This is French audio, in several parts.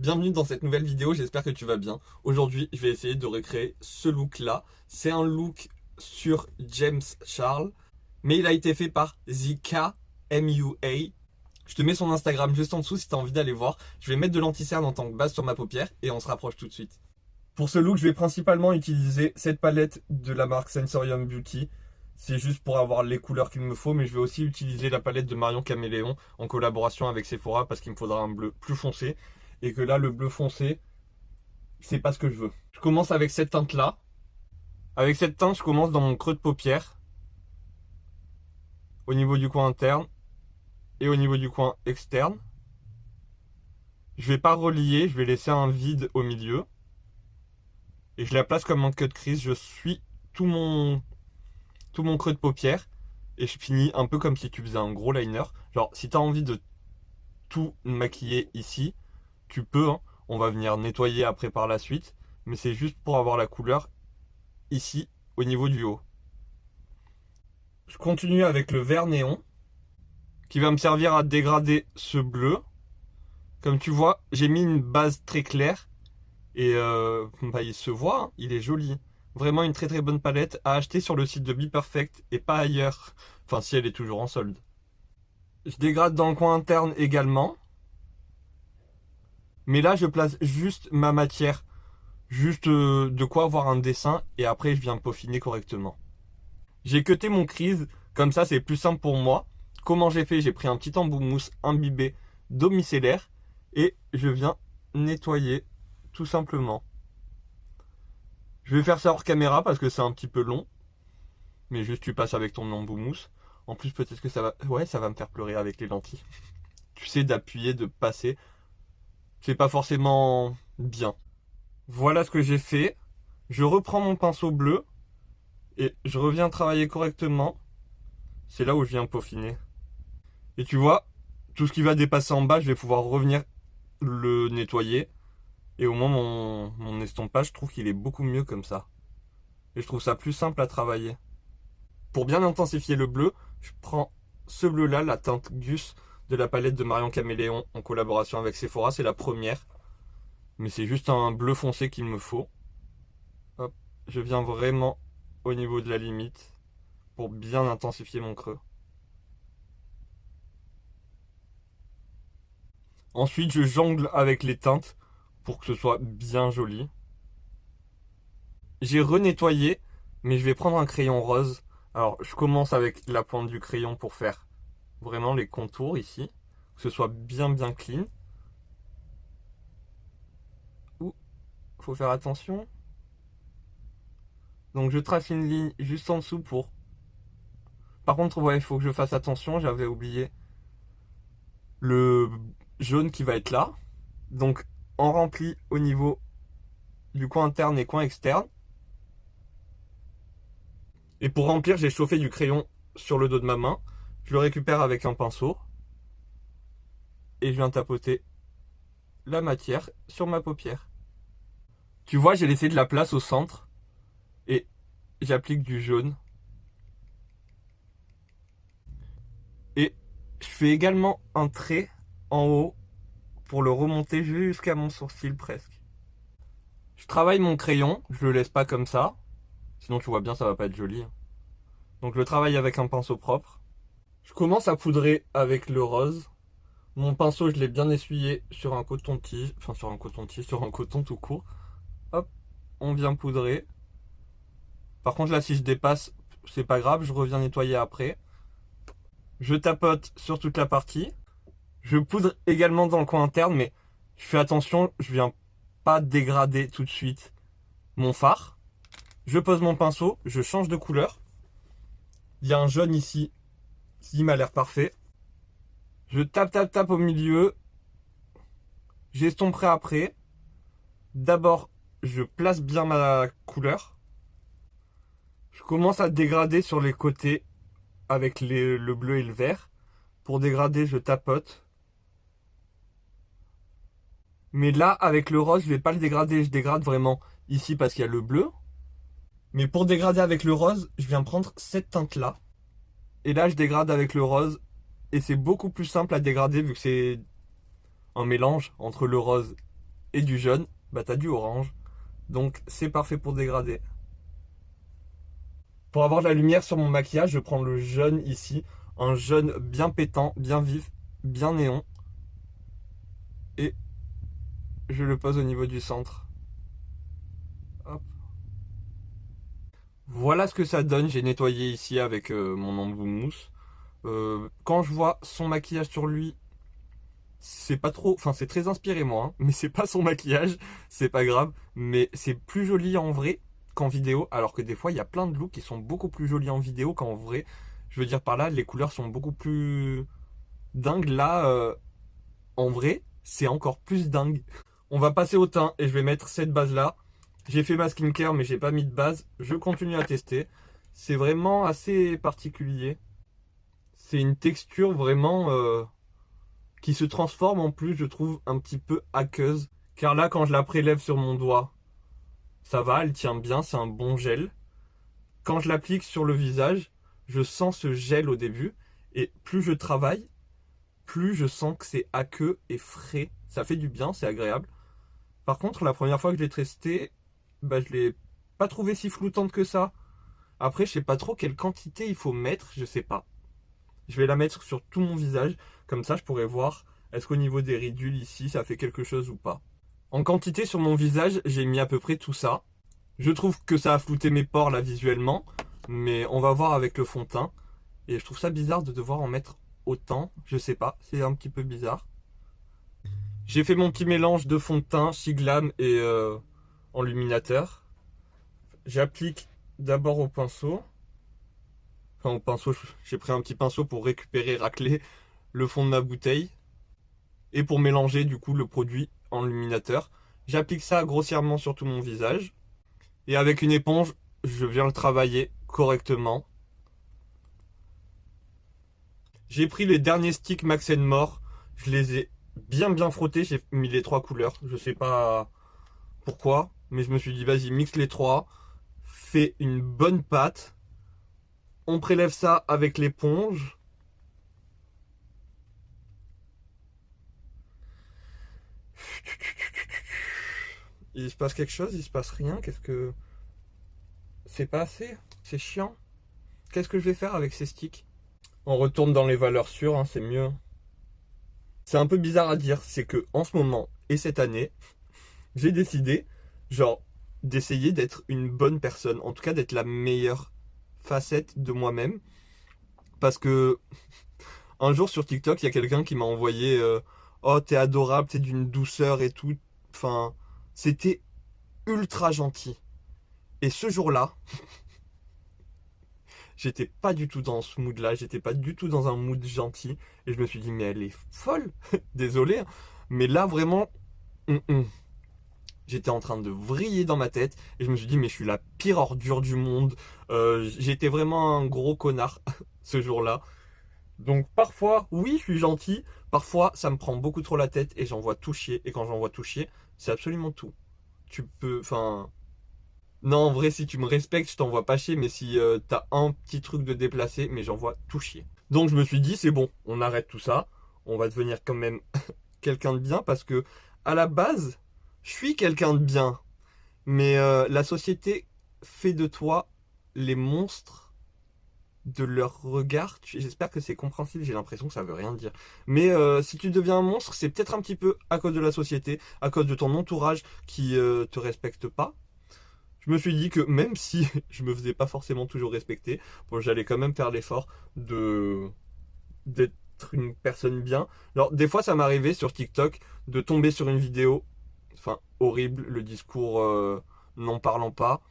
Bienvenue dans cette nouvelle vidéo, j'espère que tu vas bien. Aujourd'hui, je vais essayer de recréer ce look-là. C'est un look sur James Charles, mais il a été fait par Zika MUA. Je te mets son Instagram juste en dessous si tu as envie d'aller voir. Je vais mettre de l'anti-cerne en tant que base sur ma paupière et on se rapproche tout de suite. Pour ce look, je vais principalement utiliser cette palette de la marque Sensorium Beauty. C'est juste pour avoir les couleurs qu'il me faut, mais je vais aussi utiliser la palette de Marion Caméléon en collaboration avec Sephora parce qu'il me faudra un bleu plus foncé. Et que là, le bleu foncé, c'est pas ce que je veux. Je commence avec cette teinte-là. Avec cette teinte, je commence dans mon creux de paupière, au niveau du coin interne et au niveau du coin externe. Je vais pas relier, je vais laisser un vide au milieu. Et je la place comme un cut crease. Je suis tout mon creux de paupière. Et je finis un peu comme si tu faisais un gros liner. Genre, si tu as envie de tout maquiller ici, tu peux, hein. On va venir nettoyer après par la suite. Mais c'est juste pour avoir la couleur ici, au niveau du haut. Je continue avec le vert néon, qui va me servir à dégrader ce bleu. Comme tu vois, j'ai mis une base très claire. Et il se voit, hein, il est joli. Vraiment une très très bonne palette à acheter sur le site de Be Perfect et pas ailleurs. Enfin, si elle est toujours en solde. Je dégrade dans le coin interne également. Mais là, je place juste ma matière. Juste de quoi avoir un dessin. Et après, je viens peaufiner correctement. J'ai cuté mon crease. Comme ça, c'est plus simple pour moi. Comment j'ai fait? J'ai pris un petit embout mousse imbibé d'eau micellaire. Et je viens nettoyer tout simplement. Je vais faire ça hors caméra parce que c'est un petit peu long. Mais juste tu passes avec ton embout mousse. En plus peut-être que ça va... Ouais, ça va me faire pleurer avec les lentilles. Tu sais, d'appuyer, de passer. C'est pas forcément bien. Voilà ce que j'ai fait. Je reprends mon pinceau bleu. Et je reviens travailler correctement. C'est là où je viens peaufiner. Et tu vois, tout ce qui va dépasser en bas, je vais pouvoir revenir le nettoyer. Et au moins mon estompage, je trouve qu'il est beaucoup mieux comme ça. Et je trouve ça plus simple à travailler. Pour bien intensifier le bleu, je prends ce bleu-là, la teinte Gus de la palette de Marion Caméléon en collaboration avec Sephora. C'est la première. Mais c'est juste un bleu foncé qu'il me faut. Hop, je viens vraiment au niveau de la limite pour bien intensifier mon creux. Ensuite, je jongle avec les teintes pour que ce soit bien joli. J'ai renettoyé, mais je vais prendre un crayon rose. Alors, je commence avec la pointe du crayon pour faire vraiment les contours ici. Que ce soit bien bien clean. Ouh, faut faire attention. Donc je trace une ligne juste en dessous pour... Par contre, ouais, il faut que je fasse attention. J'avais oublié le jaune qui va être là. Donc, on remplit au niveau du coin interne et coin externe. Et pour remplir, j'ai chauffé du crayon sur le dos de ma main. Je le récupère avec un pinceau. Et je viens tapoter la matière sur ma paupière. Tu vois, j'ai laissé de la place au centre. Et j'applique du jaune. Et je fais également un trait en haut pour le remonter jusqu'à mon sourcil presque. Je travaille mon crayon, je le laisse pas comme ça. Sinon tu vois bien ça va pas être joli. Donc je le travaille avec un pinceau propre. Je commence à poudrer avec le rose. Mon pinceau je l'ai bien essuyé sur un coton-tige. Enfin sur un coton-tige, sur un coton tout court. Hop, on vient poudrer. Par contre là si je dépasse, c'est pas grave, je reviens nettoyer après. Je tapote sur toute la partie. Je poudre également dans le coin interne, mais je fais attention, je viens pas dégrader tout de suite mon fard. Je pose mon pinceau, je change de couleur. Il y a un jaune ici qui m'a l'air parfait. Je tape au milieu. J'estomperai après. D'abord, je place bien ma couleur. Je commence à dégrader sur les côtés avec le bleu et le vert. Pour dégrader, je tapote. Mais là, avec le rose, je vais pas le dégrader. Je dégrade vraiment ici parce qu'il y a le bleu. Mais pour dégrader avec le rose, je viens prendre cette teinte-là. Et là, je dégrade avec le rose. Et c'est beaucoup plus simple à dégrader vu que c'est un mélange entre le rose et du jaune, bah t'as du orange. Donc c'est parfait pour dégrader. Pour avoir de la lumière sur mon maquillage, je prends le jaune ici. Un jaune bien pétant, bien vif, bien néon. Et je le pose au niveau du centre. Hop. Voilà ce que ça donne. J'ai nettoyé ici avec mon embout mousse. Quand je vois son maquillage sur lui, c'est pas trop, enfin c'est très inspiré moi, hein, mais c'est pas son maquillage, c'est pas grave, mais c'est plus joli en vrai qu'en vidéo, alors que des fois il y a plein de looks qui sont beaucoup plus jolis en vidéo qu'en vrai. Je veux dire par là, les couleurs sont beaucoup plus dingues. Là, en vrai, c'est encore plus dingue. On va passer au teint et je vais mettre cette base là. J'ai fait ma skincare mais j'ai pas mis de base. Je continue à tester. C'est vraiment assez particulier. C'est une texture vraiment qui se transforme en plus, je trouve, un petit peu aqueuse. Car là, quand je la prélève sur mon doigt, ça va, elle tient bien, c'est un bon gel. Quand je l'applique sur le visage, je sens ce gel au début. Et plus je travaille, plus je sens que c'est aqueux et frais. Ça fait du bien, c'est agréable. Par contre, la première fois que je l'ai testé, bah, je l'ai pas trouvé si floutante que ça. Après, je sais pas trop quelle quantité il faut mettre, je sais pas. Je vais la mettre sur tout mon visage, comme ça je pourrais voir est-ce qu'au niveau des ridules ici, ça fait quelque chose ou pas. En quantité sur mon visage, j'ai mis à peu près tout ça. Je trouve que ça a flouté mes pores là visuellement, mais on va voir avec le fond de teint. Et je trouve ça bizarre de devoir en mettre autant, je sais pas, c'est un petit peu bizarre. J'ai fait mon petit mélange de fond de teint, Siglam et enluminateur. J'applique d'abord au pinceau. Enfin au pinceau, j'ai pris un petit pinceau pour récupérer, racler le fond de ma bouteille. Et pour mélanger du coup le produit enluminateur. J'applique ça grossièrement sur tout mon visage. Et avec une éponge, je viens le travailler correctement. J'ai pris les derniers sticks Max More. Je les ai bien frottés. J'ai mis les trois couleurs. Je sais pas pourquoi, mais je me suis dit vas-y, mixe les trois. Fais une bonne pâte. On prélève ça avec l'éponge. Il se passe quelque chose, il se passe rien. Qu'est-ce que... C'est pas assez? C'est chiant. Qu'est-ce que je vais faire avec ces sticks? On retourne dans les valeurs sûres, hein, c'est mieux. C'est un peu bizarre à dire, c'est que en ce moment et cette année, j'ai décidé, genre, d'essayer d'être une bonne personne. En tout cas, d'être la meilleure facette de moi-même. Parce que un jour sur TikTok, il y a quelqu'un qui m'a envoyé oh, t'es adorable, t'es d'une douceur et tout. Enfin, c'était ultra gentil. Et ce jour-là, j'étais pas du tout dans ce mood-là, j'étais pas du tout dans un mood gentil. Et je me suis dit, mais elle est folle. Désolé, hein. Mais là, vraiment, j'étais en train de vriller dans ma tête. Et je me suis dit, mais je suis la pire ordure du monde. J'étais vraiment un gros connard ce jour-là. Donc parfois, oui, je suis gentil. Parfois, ça me prend beaucoup trop la tête et j'envoie tout chier. Et quand j'envoie tout chier, c'est absolument tout. Tu peux, enfin... Non, en vrai, si tu me respectes, je t'envoie pas chier, mais si t'as un petit truc de déplacé, mais j'envoie tout chier. Donc je me suis dit, c'est bon, on arrête tout ça. On va devenir quand même quelqu'un de bien parce que, à la base, je suis quelqu'un de bien. Mais la société fait de toi les monstres de leur regard. J'espère que c'est compréhensible, j'ai l'impression que ça veut rien dire. Mais si tu deviens un monstre, c'est peut-être un petit peu à cause de la société, à cause de ton entourage qui te respecte pas. Je me suis dit que même si je me faisais pas forcément toujours respecter, bon, j'allais quand même faire l'effort de d'être une personne bien. Alors des fois ça m'arrivait sur TikTok de tomber sur une vidéo, enfin horrible, le discours n'en parlant pas.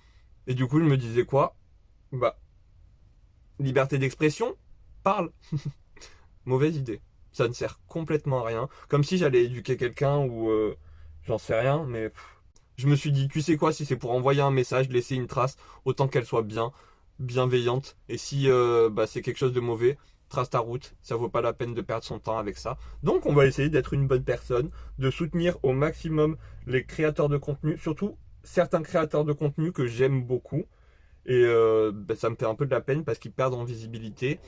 Et du coup je me disais quoi? Bah liberté d'expression, parle. Mauvaise idée. Ça ne sert complètement à rien. Comme si j'allais éduquer quelqu'un ou j'en sais rien, mais je me suis dit, tu sais quoi, si c'est pour envoyer un message, laisser une trace, autant qu'elle soit bien, bienveillante. Et si bah, c'est quelque chose de mauvais, trace ta route. Ça vaut pas la peine de perdre son temps avec ça. Donc on va essayer d'être une bonne personne, de soutenir au maximum les créateurs de contenu, surtout certains créateurs de contenu que j'aime beaucoup. Et bah, ça me fait un peu de la peine parce qu'ils perdent en visibilité.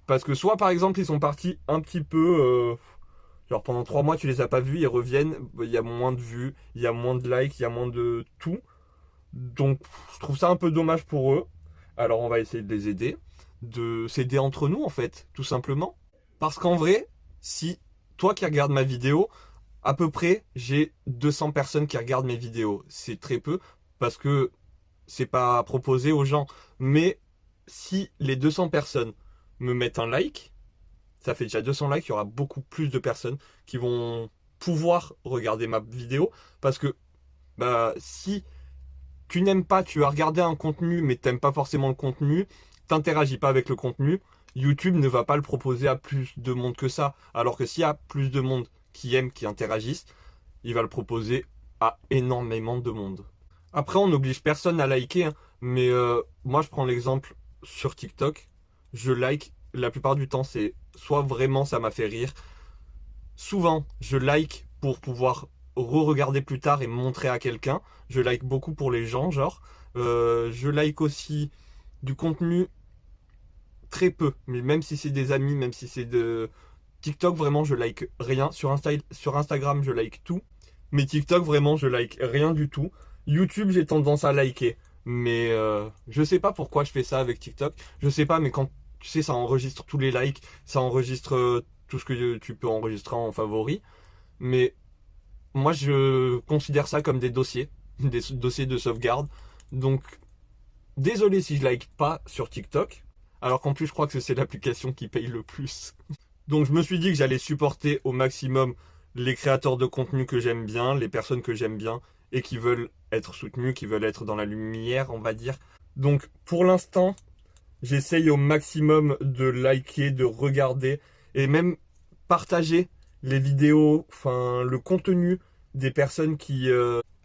Parce que soit par exemple ils sont partis un petit peu Genre pendant 3 mois, tu les as pas vus, ils reviennent, il y a moins de vues, il y a moins de likes, il y a moins de tout. Donc, je trouve ça un peu dommage pour eux. Alors, on va essayer de les aider, de s'aider entre nous, en fait, tout simplement. Parce qu'en vrai, si toi qui regardes ma vidéo, à peu près, j'ai 200 personnes qui regardent mes vidéos. C'est très peu, parce que c'est pas proposé aux gens. Mais si les 200 personnes me mettent un like, ça fait déjà 200 likes, il y aura beaucoup plus de personnes qui vont pouvoir regarder ma vidéo. Parce que bah, si tu n'aimes pas, tu as regardé un contenu, mais t'aimes pas forcément le contenu, t'interagis pas avec le contenu, YouTube ne va pas le proposer à plus de monde que ça. Alors que s'il y a plus de monde qui aiment, qui interagissent, il va le proposer à énormément de monde. Après, on n'oblige personne à liker, hein, mais moi je prends l'exemple sur TikTok, je like, la plupart du temps c'est soit vraiment ça m'a fait rire, souvent je like pour pouvoir re-regarder plus tard et montrer à quelqu'un, je like beaucoup pour les gens, genre, je like aussi du contenu très peu, mais même si c'est des amis, même si c'est de TikTok, vraiment je like rien, sur Instagram je like tout, mais TikTok vraiment je like rien du tout. YouTube j'ai tendance à liker, mais je sais pas pourquoi je fais ça avec TikTok, je sais pas, mais quand tu sais ça enregistre tous les likes, ça enregistre tout ce que tu peux enregistrer en favori, mais moi je considère ça comme des dossiers, des dossiers de sauvegarde, donc désolé si je like pas sur TikTok, alors qu'en plus je crois que c'est l'application qui paye le plus. Donc je me suis dit que j'allais supporter au maximum les créateurs de contenu que j'aime bien, les personnes que j'aime bien et qui veulent être soutenues, qui veulent être dans la lumière, on va dire. Donc pour l'instant, j'essaye au maximum de liker, de regarder et même partager les vidéos, enfin le contenu des personnes qui,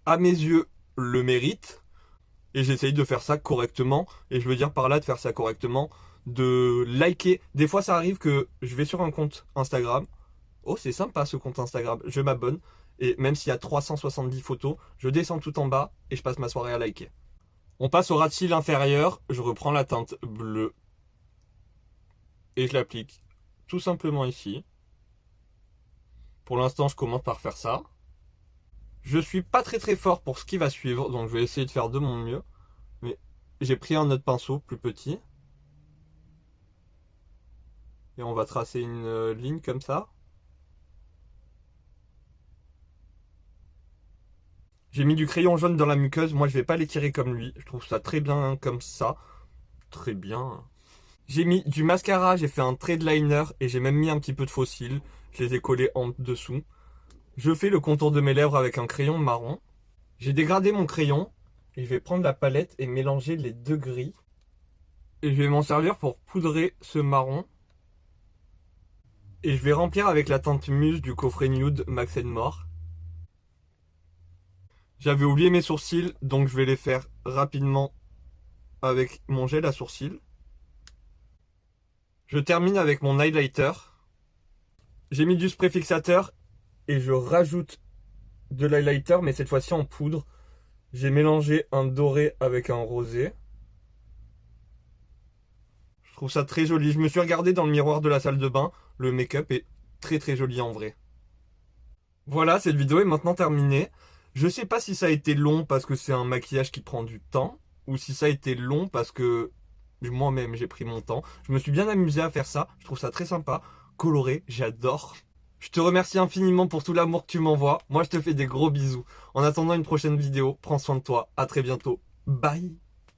à mes yeux, le méritent. Et j'essaye de faire ça correctement. Et je veux dire par là de faire ça correctement, de liker. Des fois, ça arrive que je vais sur un compte Instagram. Oh, c'est sympa ce compte Instagram. Je m'abonne. Et même s'il y a 370 photos, je descends tout en bas et je passe ma soirée à liker. On passe au ras de cils inférieur. Je reprends la teinte bleue. Et je l'applique tout simplement ici. Pour l'instant, je commence par faire ça. Je suis pas très fort pour ce qui va suivre, donc je vais essayer de faire de mon mieux. Mais j'ai pris un autre pinceau plus petit. Et on va tracer une ligne comme ça. J'ai mis du crayon jaune dans la muqueuse. Moi, je vais pas l'étirer comme lui. Je trouve ça très bien comme ça. Très bien. J'ai mis du mascara, j'ai fait un trait de liner et j'ai même mis un petit peu de faux cils. Je les ai collés en dessous. Je fais le contour de mes lèvres avec un crayon marron. J'ai dégradé mon crayon et je vais prendre la palette et mélanger les deux gris. Et je vais m'en servir pour poudrer ce marron. Et je vais remplir avec la teinte mousse du coffret nude Max More. J'avais oublié mes sourcils, donc je vais les faire rapidement avec mon gel à sourcils. Je termine avec mon highlighter. J'ai mis du spray fixateur et je rajoute de l'highlighter, mais cette fois-ci en poudre. J'ai mélangé un doré avec un rosé. Je trouve ça très joli. Je me suis regardé dans le miroir de la salle de bain. Le make-up est très joli en vrai. Voilà, cette vidéo est maintenant terminée. Je sais pas si ça a été long parce que c'est un maquillage qui prend du temps, ou si ça a été long parce que moi-même j'ai pris mon temps. Je me suis bien amusé à faire ça. Je trouve ça très sympa. Coloré, j'adore. Je te remercie infiniment pour tout l'amour que tu m'envoies. Moi, je te fais des gros bisous. En attendant une prochaine vidéo, prends soin de toi. À très bientôt. Bye.